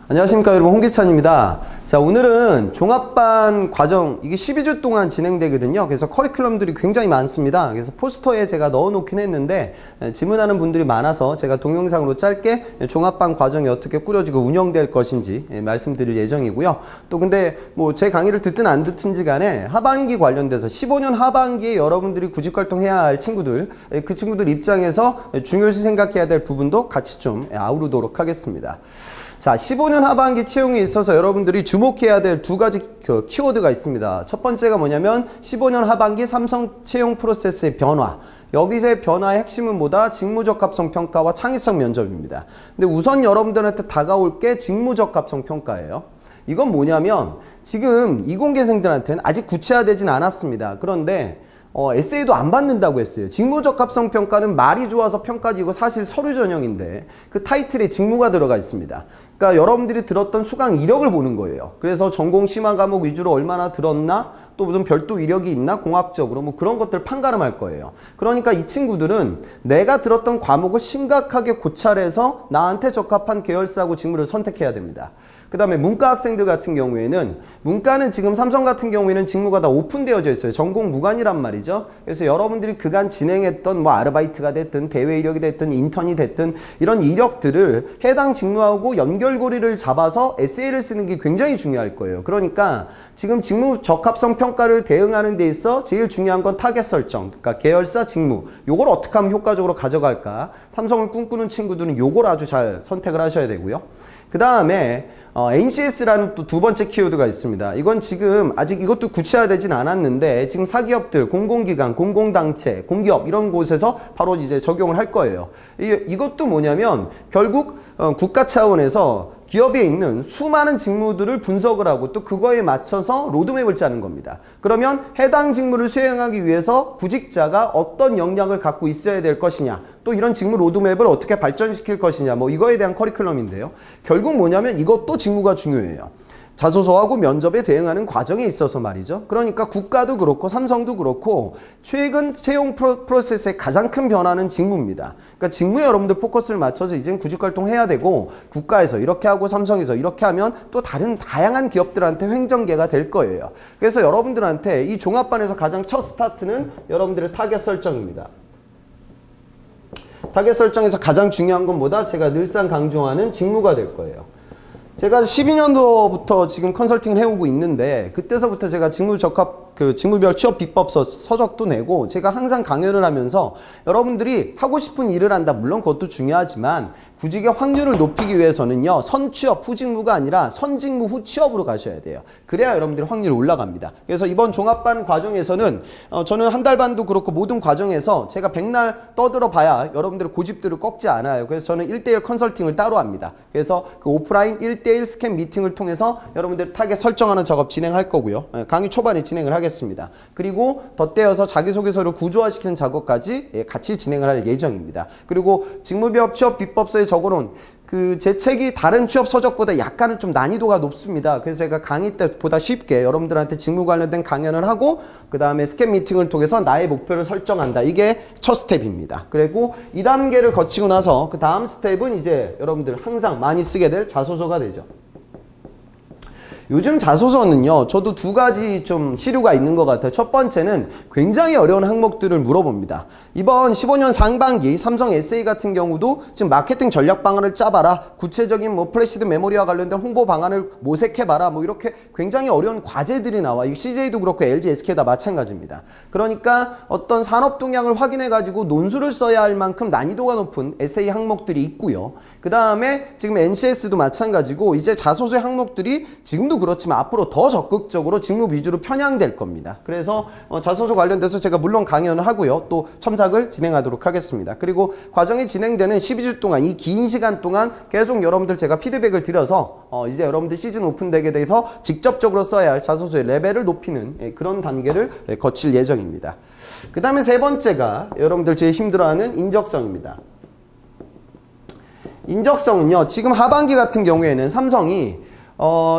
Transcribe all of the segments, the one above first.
안녕하십니까 여러분, 홍기찬입니다. 자, 오늘은 종합반 과정, 이게 12주 동안 진행되거든요. 그래서 커리큘럼들이 굉장히 많습니다. 그래서 포스터에 제가 넣어 놓긴 했는데 질문하는 분들이 많아서 제가 동영상으로 짧게 종합반 과정이 어떻게 꾸려지고 운영될 것인지 말씀드릴 예정이고요. 또 근데 뭐 제 강의를 듣든 안 듣든지 간에 하반기 관련돼서 15년 하반기에 여러분들이 구직활동해야 할 친구들, 그 친구들 입장에서 중요시 생각해야 될 부분도 같이 좀 아우르도록 하겠습니다. 자, 15년 하반기 채용에 있어서 여러분들이 주목해야 될 두 가지 키워드가 있습니다. 첫 번째가 뭐냐면 15년 하반기 삼성 채용 프로세스의 변화. 여기서의 변화의 핵심은 뭐다? 직무적합성 평가와 창의성 면접입니다. 근데 우선 여러분들한테 다가올 게 직무적합성 평가예요. 이건 뭐냐면 지금 이공계생들한테는 아직 구체화되진 않았습니다. 그런데 에세이도 안 받는다고 했어요. 직무적합성 평가는 말이 좋아서 평가지고 사실 서류 전형인데 그 타이틀에 직무가 들어가 있습니다. 그러니까 여러분들이 들었던 수강 이력을 보는 거예요. 그래서 전공 심화 과목 위주로 얼마나 들었나, 또 무슨 별도 이력이 있나, 공학적으로 뭐 그런 것들 판가름할 거예요. 그러니까 이 친구들은 내가 들었던 과목을 심각하게 고찰해서 나한테 적합한 계열사하고 직무를 선택해야 됩니다. 그 다음에 문과 학생들 같은 경우에는, 문과는 지금 삼성 같은 경우에는 직무가 다 오픈되어져 있어요. 전공 무관이란 말이죠. 그래서 여러분들이 그간 진행했던 뭐 아르바이트가 됐든 대외 이력이 됐든 인턴이 됐든 이런 이력들을 해당 직무하고 연결고리를 잡아서 에세이를 쓰는 게 굉장히 중요할 거예요. 그러니까 지금 직무 적합성 평가를 대응하는 데 있어 제일 중요한 건 타겟 설정, 그러니까 계열사 직무, 요걸 어떻게 하면 효과적으로 가져갈까, 삼성을 꿈꾸는 친구들은 요걸 아주 잘 선택을 하셔야 되고요. 그 다음에 NCS라는 또 두 번째 키워드가 있습니다. 이건 지금 아직 이것도 구체화되진 않았는데 지금 사기업들, 공공기관, 공공단체, 공기업 이런 곳에서 바로 이제 적용을 할 거예요. 이것도 뭐냐면 결국 국가 차원에서 기업에 있는 수많은 직무들을 분석을 하고 또 그거에 맞춰서 로드맵을 짜는 겁니다. 그러면 해당 직무를 수행하기 위해서 구직자가 어떤 역량을 갖고 있어야 될 것이냐, 또 이런 직무 로드맵을 어떻게 발전시킬 것이냐, 뭐 이거에 대한 커리큘럼인데요. 결국 뭐냐면 이것도 직무가 중요해요. 자소서하고 면접에 대응하는 과정에 있어서 말이죠. 그러니까 국가도 그렇고 삼성도 그렇고 최근 채용 프로세스의 가장 큰 변화는 직무입니다. 그러니까 직무에 여러분들 포커스를 맞춰서 이젠 구직활동 해야 되고, 국가에서 이렇게 하고 삼성에서 이렇게 하면 또 다른 다양한 기업들한테 횡전계가 될 거예요. 그래서 여러분들한테 이 종합반에서 가장 첫 스타트는 여러분들의 타겟 설정입니다. 타겟 설정에서 가장 중요한 건 뭐다? 제가 늘상 강조하는 직무가 될 거예요. 제가 12년도부터 지금 컨설팅을 해오고 있는데 그때서부터 제가 직무별 취업 비법 서적도 내고 제가 항상 강연을 하면서 여러분들이 하고 싶은 일을 한다. 물론 그것도 중요하지만 구직의 확률을 높이기 위해서는요, 선취업, 후직무가 아니라 선직무 후취업으로 가셔야 돼요. 그래야 여러분들의 확률이 올라갑니다. 그래서 이번 종합반 과정에서는 저는 한 달 반도 그렇고 모든 과정에서 제가 백날 떠들어 봐야 여러분들의 고집들을 꺾지 않아요. 그래서 저는 1대1 컨설팅을 따로 합니다. 그래서 그 오프라인 1대1 스캔 미팅을 통해서 여러분들 타겟 설정하는 작업 진행할 거고요. 강의 초반에 진행을 하겠습니다. 그리고 덧대어서 자기소개서를 구조화시키는 작업까지 같이 진행을 할 예정입니다. 그리고 직무별 취업 비법서에 적어놓은 제 책이 다른 취업 서적보다 약간은 좀 난이도가 높습니다. 그래서 제가 강의 때보다 쉽게 여러분들한테 직무 관련된 강연을 하고 그 다음에 스캔 미팅을 통해서 나의 목표를 설정한다. 이게 첫 스텝입니다. 그리고 2단계를 거치고 나서 그 다음 스텝은 이제 여러분들 항상 많이 쓰게 될 자소서가 되죠. 요즘 자소서는요, 저도 두 가지 좀 시류가 있는 것 같아요. 첫 번째는 굉장히 어려운 항목들을 물어봅니다. 이번 15년 상반기 삼성 에세이 같은 경우도 지금 마케팅 전략 방안을 짜봐라, 구체적인 뭐 플래시드 메모리와 관련된 홍보 방안을 모색해봐라, 뭐 이렇게 굉장히 어려운 과제들이 나와. 이 CJ도 그렇고 LG, SK 다 마찬가지입니다. 그러니까 어떤 산업 동향을 확인해가지고 논술을 써야 할 만큼 난이도가 높은 에세이 항목들이 있고요. 그 다음에 지금 NCS도 마찬가지고 이제 자소서의 항목들이 지금도 그렇지만 앞으로 더 적극적으로 직무 위주로 편향될 겁니다. 그래서 자소서 관련돼서 제가 물론 강연을 하고요. 또 첨삭을 진행하도록 하겠습니다. 그리고 과정이 진행되는 12주 동안, 이 긴 시간 동안 계속 여러분들 제가 피드백을 드려서 이제 여러분들 시즌 오픈되게 돼서 직접적으로 써야 할 자소서의 레벨을 높이는 그런 단계를 거칠 예정입니다. 그 다음에 세 번째가 여러분들 제일 힘들어하는 인적성입니다. 인적성은요, 지금 하반기 같은 경우에는 삼성이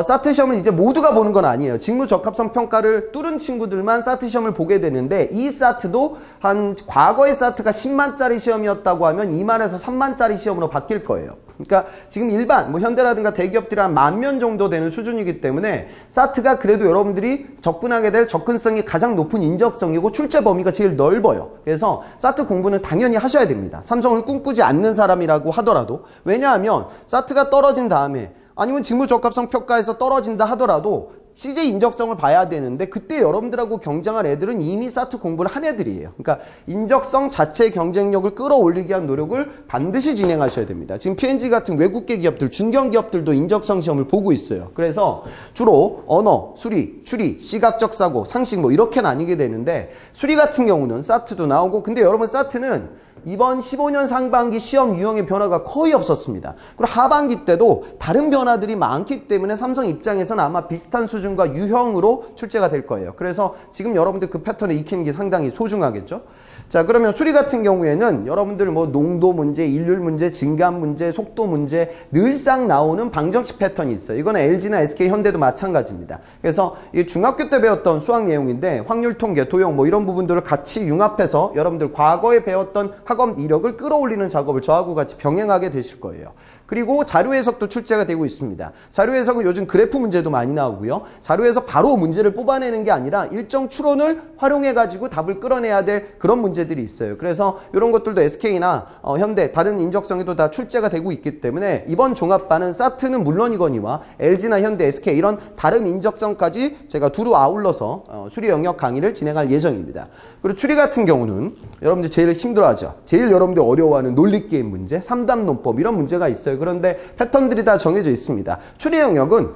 사트 시험을 이제 모두가 보는 건 아니에요. 직무 적합성 평가를 뚫은 친구들만 사트 시험을 보게 되는데, 이 사트도 한 과거의 사트가 10만짜리 시험이었다고 하면 2만에서 3만짜리 시험으로 바뀔 거예요. 그러니까 지금 일반 뭐 현대라든가 대기업들이 한 10,000명 정도 되는 수준이기 때문에 사트가 그래도 여러분들이 접근하게 될 접근성이 가장 높은 인적성이고 출제 범위가 제일 넓어요. 그래서 사트 공부는 당연히 하셔야 됩니다. 삼성을 꿈꾸지 않는 사람이라고 하더라도. 왜냐하면 사트가 떨어진 다음에, 아니면 직무적합성 평가에서 떨어진다 하더라도 CJ 인적성을 봐야 되는데, 그때 여러분들하고 경쟁할 애들은 이미 사트 공부를 한 애들이에요. 그러니까 인적성 자체의 경쟁력을 끌어올리기 위한 노력을 반드시 진행하셔야 됩니다. 지금 P&G 같은 외국계 기업들, 중견기업들도 인적성 시험을 보고 있어요. 그래서 주로 언어, 수리, 추리, 시각적 사고, 상식 뭐 이렇게 나뉘게 되는데, 수리 같은 경우는 사트도 나오고, 근데 여러분 사트는 이번 15년 상반기 시험 유형의 변화가 거의 없었습니다. 그리고 하반기 때도 다른 변화들이 많기 때문에 삼성 입장에서는 아마 비슷한 수준과 유형으로 출제가 될 거예요. 그래서 지금 여러분들 그 패턴을 익히는 게 상당히 소중하겠죠. 자, 그러면 수리 같은 경우에는 여러분들 뭐 농도 문제, 일률 문제, 진감 문제, 속도 문제 늘상 나오는 방정식 패턴이 있어요. 이거는 LG나 SK, 현대도 마찬가지입니다. 그래서 이 중학교 때 배웠던 수학 내용인데, 확률 통계, 도형 뭐 이런 부분들을 같이 융합해서 여러분들 과거에 배웠던 학업 이력을 끌어올리는 작업을 저하고 같이 병행하게 되실 거예요. 그리고 자료 해석도 출제가 되고 있습니다. 자료 해석은 요즘 그래프 문제도 많이 나오고요. 자료 해석 바로 문제를 뽑아내는 게 아니라 일정 추론을 활용해 가지고 답을 끌어내야 될 그런 문제들이 있어요. 그래서 이런 것들도 SK나 현대 다른 인적성에도 다 출제가 되고 있기 때문에 이번 종합반은 사트는 물론이거니와 LG나 현대, SK 이런 다른 인적성까지 제가 두루 아울러서 수리 영역 강의를 진행할 예정입니다. 그리고 추리 같은 경우는 여러분들 제일 힘들어하죠. 제일 여러분들 어려워하는 논리게임 문제, 3답 논법 이런 문제가 있어요. 그런데 패턴들이 다 정해져 있습니다. 추리 영역은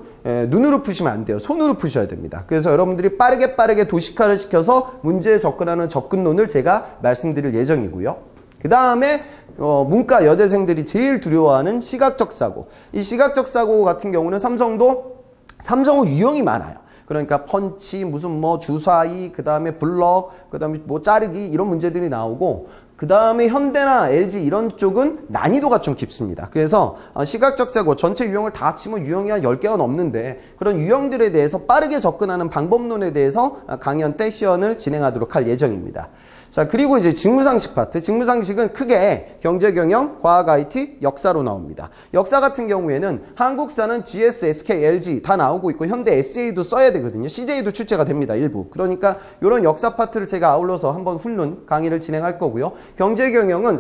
눈으로 푸시면 안 돼요. 손으로 푸셔야 됩니다. 그래서 여러분들이 빠르게 도식화를 시켜서 문제에 접근하는 접근론을 제가 말씀드릴 예정이고요. 그 다음에 문과 여대생들이 제일 두려워하는 시각적 사고. 이 시각적 사고 같은 경우는 삼성은 유형이 많아요. 그러니까 펀치, 무슨 뭐 주사위, 그 다음에 블럭, 그 다음에 뭐 자르기 이런 문제들이 나오고, 그 다음에 현대나 LG 이런 쪽은 난이도가 좀 깊습니다. 그래서 시각적 사고 전체 유형을 다 합치면 유형이 한 10개가 넘는데, 그런 유형들에 대해서 빠르게 접근하는 방법론에 대해서 강연 때 시연을 진행하도록 할 예정입니다. 자, 그리고 이제 직무상식 파트. 직무상식은 크게 경제, 경영, 과학, IT, 역사로 나옵니다. 역사 같은 경우에는 한국사는 GS, SK, LG 다 나오고 있고, 현대 SA도 써야 되거든요. CJ도 출제가 됩니다. 일부. 그러니까 이런 역사 파트를 제가 아울러서 한번 훑는 강의를 진행할 거고요. 경제, 경영은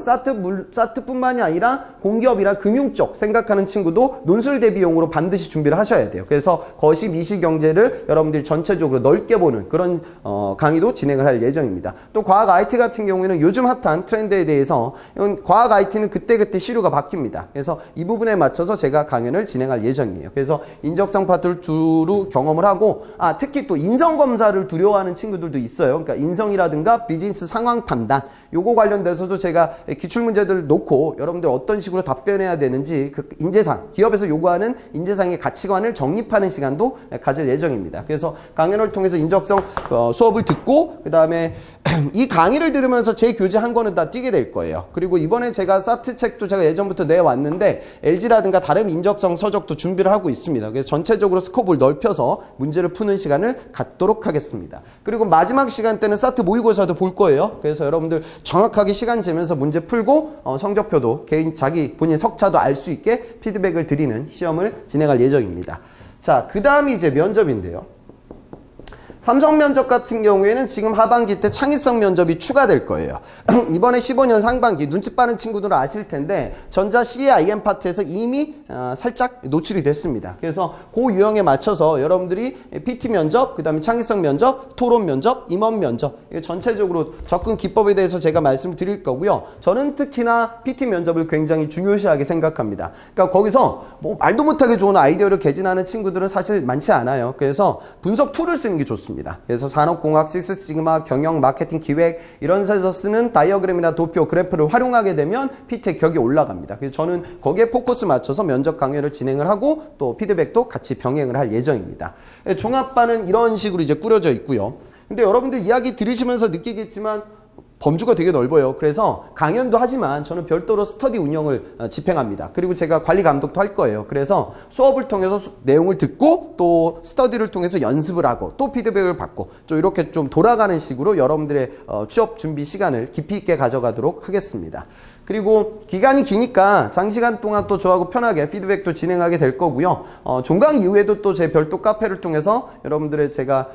사트뿐만이 아니라 공기업이나 금융 쪽 생각하는 친구도 논술 대비용으로 반드시 준비를 하셔야 돼요. 그래서 거시, 미시 경제를 여러분들이 전체적으로 넓게 보는 그런 강의도 진행을 할 예정입니다. 또 과학, IT 같은 경우에는 요즘 핫한 트렌드에 대해서, 과학 IT는 그때그때 시류가 바뀝니다. 그래서 이 부분에 맞춰서 제가 강연을 진행할 예정이에요. 그래서 인적성 파트를 두루 경험을 하고, 특히 또 인성검사를 두려워하는 친구들도 있어요. 그러니까 인성이라든가 비즈니스 상황 판단, 요거 관련돼서도 제가 기출문제들을 놓고 여러분들 어떤 식으로 답변해야 되는지, 그 인재상, 기업에서 요구하는 인재상의 가치관을 정립하는 시간도 가질 예정입니다. 그래서 강연을 통해서 인적성 수업을 듣고, 그 다음에 이 강의를 들으면서 제 교재 한 권은 다 띄게 될 거예요. 그리고 이번에 제가 사트 책도 제가 예전부터 내왔는데, LG라든가 다른 인적성 서적도 준비를 하고 있습니다. 그래서 전체적으로 스코프를 넓혀서 문제를 푸는 시간을 갖도록 하겠습니다. 그리고 마지막 시간 때는 사트 모의고사도 볼 거예요. 그래서 여러분들 정확하게 시간 재면서 문제 풀고 성적표도 자기 본인 석차도 알 수 있게 피드백을 드리는 시험을 진행할 예정입니다. 자, 그 다음이 이제 면접인데요. 삼성 면접 같은 경우에는 지금 하반기 때 창의성 면접이 추가될 거예요. 이번에 15년 상반기 눈치 빠른 친구들은 아실 텐데, 전자 CAIM 파트에서 이미 살짝 노출이 됐습니다. 그래서 그 유형에 맞춰서 여러분들이 PT 면접, 그 다음에 창의성 면접, 토론 면접, 임원 면접, 전체적으로 접근 기법에 대해서 제가 말씀드릴 거고요. 저는 특히나 PT 면접을 굉장히 중요시하게 생각합니다. 그러니까 거기서 뭐 말도 못하게 좋은 아이디어를 개진하는 친구들은 사실 많지 않아요. 그래서 분석 툴을 쓰는 게 좋습니다. 그래서 산업공학, 식스시그마, 경영, 마케팅, 기획 이런 데서 쓰는 다이어그램이나 도표, 그래프를 활용하게 되면 PT의 격이 올라갑니다. 그래서 저는 거기에 포커스 맞춰서 면접 강연을 진행을 하고 또 피드백도 같이 병행을 할 예정입니다. 종합반은 이런 식으로 이제 꾸려져 있고요. 근데 여러분들 이야기 들으시면서 느끼겠지만 범주가 되게 넓어요. 그래서 강연도 하지만 저는 별도로 스터디 운영을 집행합니다. 그리고 제가 관리 감독도 할 거예요. 그래서 수업을 통해서 내용을 듣고 또 스터디를 통해서 연습을 하고 또 피드백을 받고 좀 이렇게 좀 돌아가는 식으로 여러분들의 취업 준비 시간을 깊이 있게 가져가도록 하겠습니다. 그리고 기간이 기니까 장시간 동안 또 저하고 편하게 피드백도 진행하게 될 거고요. 종강 이후에도 또 제 별도 카페를 통해서 여러분들의 제가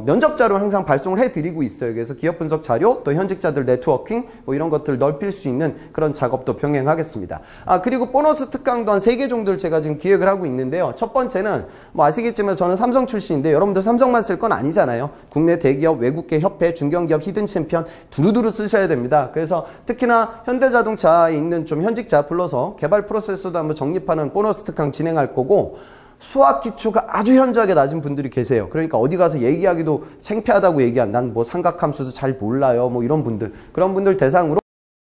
면접 자료 항상 발송을 해드리고 있어요. 그래서 기업 분석 자료, 또 현직자들 네트워킹 뭐 이런 것들을 넓힐 수 있는 그런 작업도 병행하겠습니다. 그리고 보너스 특강도 한 3개 정도를 제가 지금 기획을 하고 있는데요. 첫 번째는 뭐 아시겠지만 저는 삼성 출신인데 여러분들 삼성만 쓸 건 아니잖아요. 국내 대기업, 외국계 협회, 중견기업 히든 챔피언 두루두루 쓰셔야 됩니다. 그래서 특히나 현대자동차에 있는 좀 현직자 불러서 개발 프로세스도 한번 정립하는 보너스 특강 진행할 거고, 수학 기초가 아주 현저하게 낮은 분들이 계세요. 그러니까 어디 가서 얘기하기도 창피하다고 난 뭐 삼각함수도 잘 몰라요, 뭐 이런 분들, 그런 분들 대상으로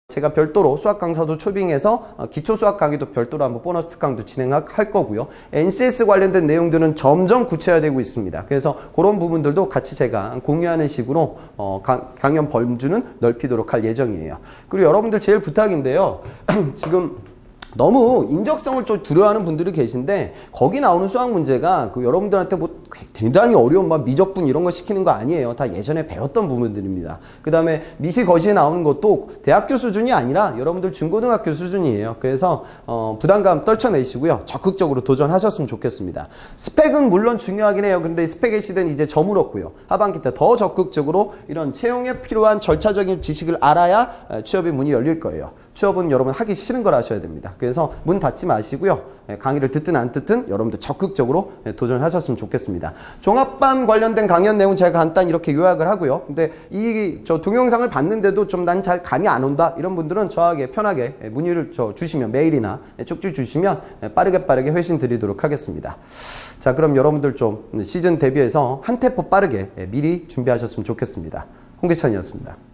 제가 별도로 수학 강사도 초빙해서 기초 수학 강의도 별도로 한번 보너스 특강도 진행할 거고요. NCS 관련된 내용들은 점점 구체화되고 있습니다. 그래서 그런 부분들도 같이 제가 공유하는 식으로 강연 범주는 넓히도록 할 예정이에요. 그리고 여러분들 제일 부탁인데요. 지금 너무 인적성을 좀 두려워하는 분들이 계신데 거기 나오는 수학 문제가 여러분들한테 뭐 대단히 어려운 막 미적분 이런 거 시키는 거 아니에요. 다 예전에 배웠던 부분들입니다. 그 다음에 미시 거시에 나오는 것도 대학교 수준이 아니라 여러분들 중고등학교 수준이에요. 그래서 부담감 떨쳐내시고요. 적극적으로 도전하셨으면 좋겠습니다. 스펙은 물론 중요하긴 해요. 근데 스펙의 시대는 이제 저물었고요. 하반기 때 더 적극적으로 이런 채용에 필요한 절차적인 지식을 알아야 취업의 문이 열릴 거예요. 취업은 여러분 하기 싫은 걸 하셔야 됩니다. 그래서 문 닫지 마시고요. 강의를 듣든 안 듣든 여러분들 적극적으로 도전하셨으면 좋겠습니다. 종합반 관련된 강연 내용 제가 간단히 이렇게 요약을 하고요. 근데 저 동영상을 봤는데도 좀 난 잘 감이 안 온다 이런 분들은 저에게 편하게 문의를 주시면, 메일이나 쪽지 주시면 빠르게 회신 드리도록 하겠습니다. 자, 그럼 여러분들 좀 시즌 대비해서 한 템포 빠르게 미리 준비하셨으면 좋겠습니다. 홍기찬이었습니다.